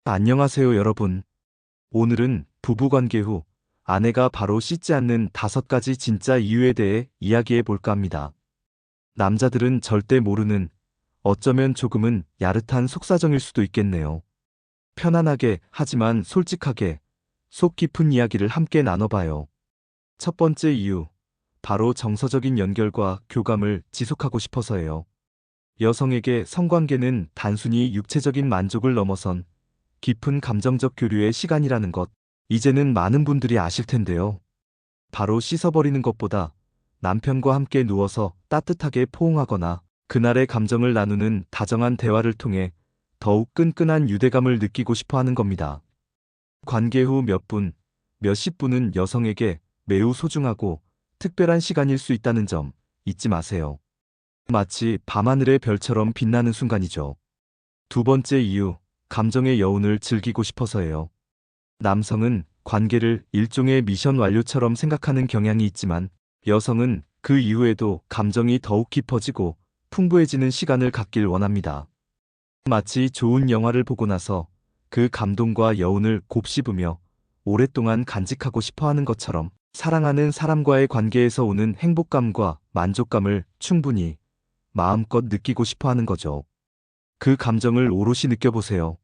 안녕하세요, 여러분. 오늘은 부부관계 후 아내가 바로 씻지 않는 5가지 진짜 이유에 대해 이야기해 볼까 합니다. 남자들은 절대 모르는, 어쩌면 조금은 야릇한 속사정일 수도 있겠네요. 편안하게, 하지만 솔직하게, 속 깊은 이야기를 함께 나눠봐요. 첫 번째 이유, 바로 정서적인 연결과 교감을 지속하고 싶어서예요. 여성에게 성관계는 단순히 육체적인 만족을 넘어선 깊은 감정적 교류의 시간이라는 것, 이제는 많은 분들이 아실 텐데요. 바로 씻어버리는 것보다 남편과 함께 누워서 따뜻하게 포옹하거나 그날의 감정을 나누는 다정한 대화를 통해 더욱 끈끈한 유대감을 느끼고 싶어 하는 겁니다. 관계 후 몇 분, 몇십 분은 여성에게 매우 소중하고 특별한 시간일 수 있다는 점 잊지 마세요. 마치 밤하늘의 별처럼 빛나는 순간이죠. 두 번째 이유, 감정의 여운을 즐기고 싶어서예요. 남성은 관계를 일종의 미션 완료처럼 생각하는 경향이 있지만 여성은 그 이후에도 감정이 더욱 깊어지고 풍부해지는 시간을 갖길 원합니다. 마치 좋은 영화를 보고 나서 그 감동과 여운을 곱씹으며 오랫동안 간직하고 싶어 하는 것처럼 사랑하는 사람과의 관계에서 오는 행복감과 만족감을 충분히 마음껏 느끼고 싶어 하는 거죠. 그 감정을 오롯이 느껴보세요.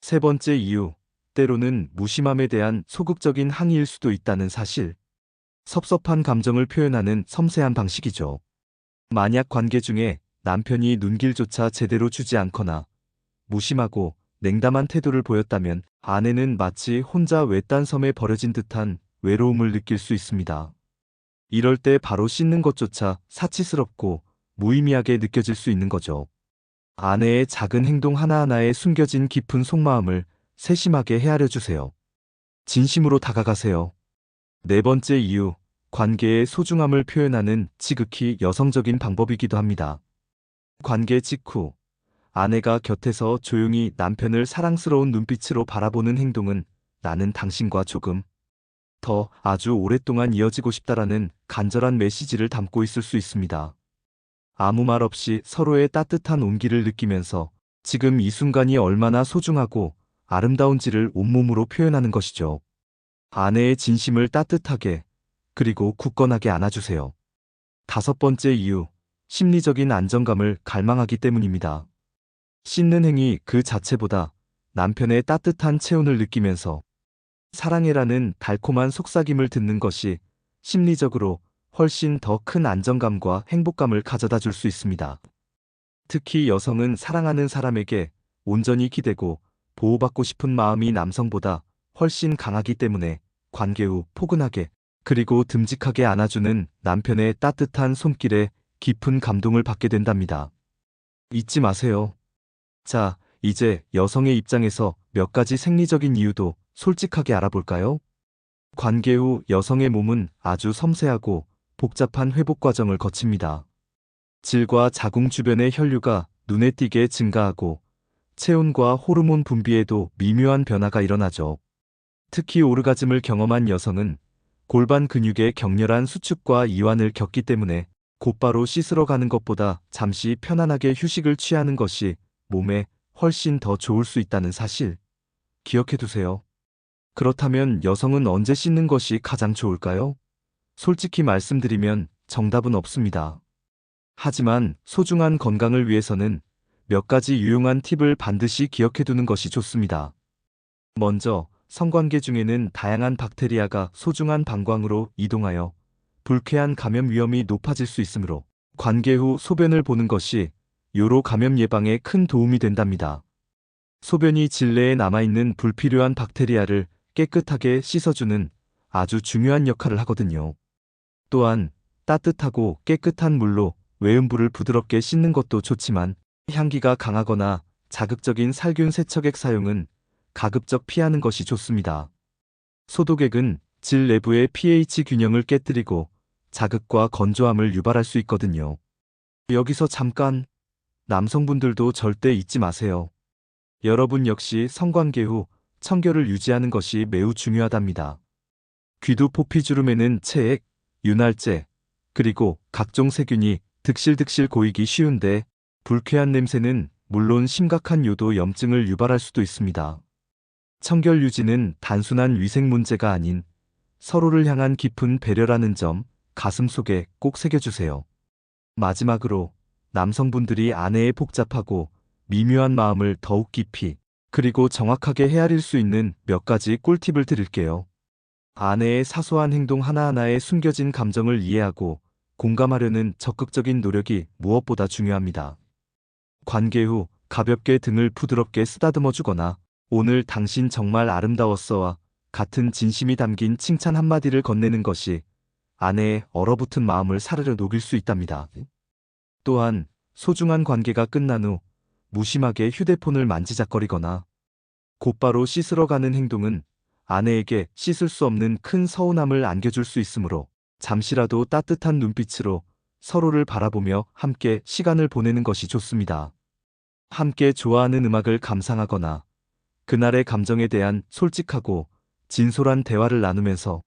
세 번째 이유, 때로는 무심함에 대한 소극적인 항의일 수도 있다는 사실. 섭섭한 감정을 표현하는 섬세한 방식이죠. 만약 관계 중에 남편이 눈길조차 제대로 주지 않거나 무심하고 냉담한 태도를 보였다면 아내는 마치 혼자 외딴 섬에 버려진 듯한 외로움을 느낄 수 있습니다. 이럴 때 바로 씻는 것조차 사치스럽고 무의미하게 느껴질 수 있는 거죠. 아내의 작은 행동 하나하나에 숨겨진 깊은 속마음을 세심하게 헤아려 주세요. 진심으로 다가가세요. 네 번째 이유, 관계의 소중함을 표현하는 지극히 여성적인 방법이기도 합니다. 관계 직후, 아내가 곁에서 조용히 남편을 사랑스러운 눈빛으로 바라보는 행동은 나는 당신과 조금 더 아주 오랫동안 이어지고 싶다라는 간절한 메시지를 담고 있을 수 있습니다. 아무 말 없이 서로의 따뜻한 온기를 느끼면서 지금 이 순간이 얼마나 소중하고 아름다운지를 온몸으로 표현하는 것이죠. 아내의 진심을 따뜻하게 그리고 굳건하게 안아주세요. 다섯 번째 이유, 심리적인 안정감을 갈망하기 때문입니다. 씻는 행위 그 자체보다 남편의 따뜻한 체온을 느끼면서 사랑해라는 달콤한 속삭임을 듣는 것이 심리적으로 훨씬 더 큰 안정감과 행복감을 가져다 줄 수 있습니다. 특히 여성은 사랑하는 사람에게 온전히 기대고 보호받고 싶은 마음이 남성보다 훨씬 강하기 때문에 관계 후 포근하게 그리고 듬직하게 안아주는 남편의 따뜻한 손길에 깊은 감동을 받게 된답니다. 잊지 마세요. 자, 이제 여성의 입장에서 몇 가지 생리적인 이유도 솔직하게 알아볼까요? 관계 후 여성의 몸은 아주 섬세하고 복잡한 회복 과정을 거칩니다. 질과 자궁 주변의 혈류가 눈에 띄게 증가하고 체온과 호르몬 분비에도 미묘한 변화가 일어나죠. 특히 오르가즘을 경험한 여성은 골반 근육의 격렬한 수축과 이완을 겪기 때문에 곧바로 씻으러 가는 것보다 잠시 편안하게 휴식을 취하는 것이 몸에 훨씬 더 좋을 수 있다는 사실 기억해 두세요. 그렇다면 여성은 언제 씻는 것이 가장 좋을까요? 솔직히 말씀드리면 정답은 없습니다. 하지만 소중한 건강을 위해서는 몇 가지 유용한 팁을 반드시 기억해 두는 것이 좋습니다. 먼저, 성관계 중에는 다양한 박테리아가 소중한 방광으로 이동하여 불쾌한 감염 위험이 높아질 수 있으므로 관계 후 소변을 보는 것이 요로 감염 예방에 큰 도움이 된답니다. 소변이 질내에 남아있는 불필요한 박테리아를 깨끗하게 씻어주는 아주 중요한 역할을 하거든요. 또한 따뜻하고 깨끗한 물로 외음부를 부드럽게 씻는 것도 좋지만 향기가 강하거나 자극적인 살균 세척액 사용은 가급적 피하는 것이 좋습니다. 소독액은 질 내부의 pH 균형을 깨뜨리고 자극과 건조함을 유발할 수 있거든요. 여기서 잠깐, 남성분들도 절대 잊지 마세요. 여러분 역시 성관계 후 청결을 유지하는 것이 매우 중요하답니다. 귀두 포피주름에는 체액, 윤활제, 그리고 각종 세균이 득실득실 고이기 쉬운데 불쾌한 냄새는 물론 심각한 요도 염증을 유발할 수도 있습니다. 청결 유지는 단순한 위생 문제가 아닌 서로를 향한 깊은 배려라는 점 가슴속에 꼭 새겨주세요. 마지막으로 남성분들이 아내의 복잡하고 미묘한 마음을 더욱 깊이 그리고 정확하게 헤아릴 수 있는 몇 가지 꿀팁을 드릴게요. 아내의 사소한 행동 하나하나에 숨겨진 감정을 이해하고 공감하려는 적극적인 노력이 무엇보다 중요합니다. 관계 후 가볍게 등을 부드럽게 쓰다듬어 주거나 오늘 당신 정말 아름다웠어와 같은 진심이 담긴 칭찬 한마디를 건네는 것이 아내의 얼어붙은 마음을 사르르 녹일 수 있답니다. 또한 소중한 관계가 끝난 후 무심하게 휴대폰을 만지작거리거나 곧바로 씻으러 가는 행동은 아내에게 씻을 수 없는 큰 서운함을 안겨줄 수 있으므로 잠시라도 따뜻한 눈빛으로 서로를 바라보며 함께 시간을 보내는 것이 좋습니다. 함께 좋아하는 음악을 감상하거나 그날의 감정에 대한 솔직하고 진솔한 대화를 나누면서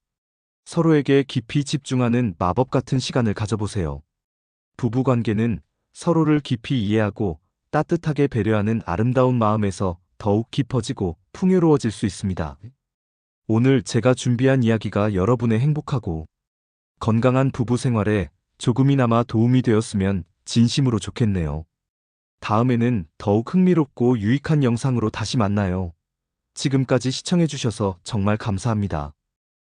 서로에게 깊이 집중하는 마법 같은 시간을 가져보세요. 부부관계는 서로를 깊이 이해하고 따뜻하게 배려하는 아름다운 마음에서 더욱 깊어지고 풍요로워질 수 있습니다. 오늘 제가 준비한 이야기가 여러분의 행복하고 건강한 부부 생활에 조금이나마 도움이 되었으면 진심으로 좋겠네요. 다음에는 더욱 흥미롭고 유익한 영상으로 다시 만나요. 지금까지 시청해주셔서 정말 감사합니다.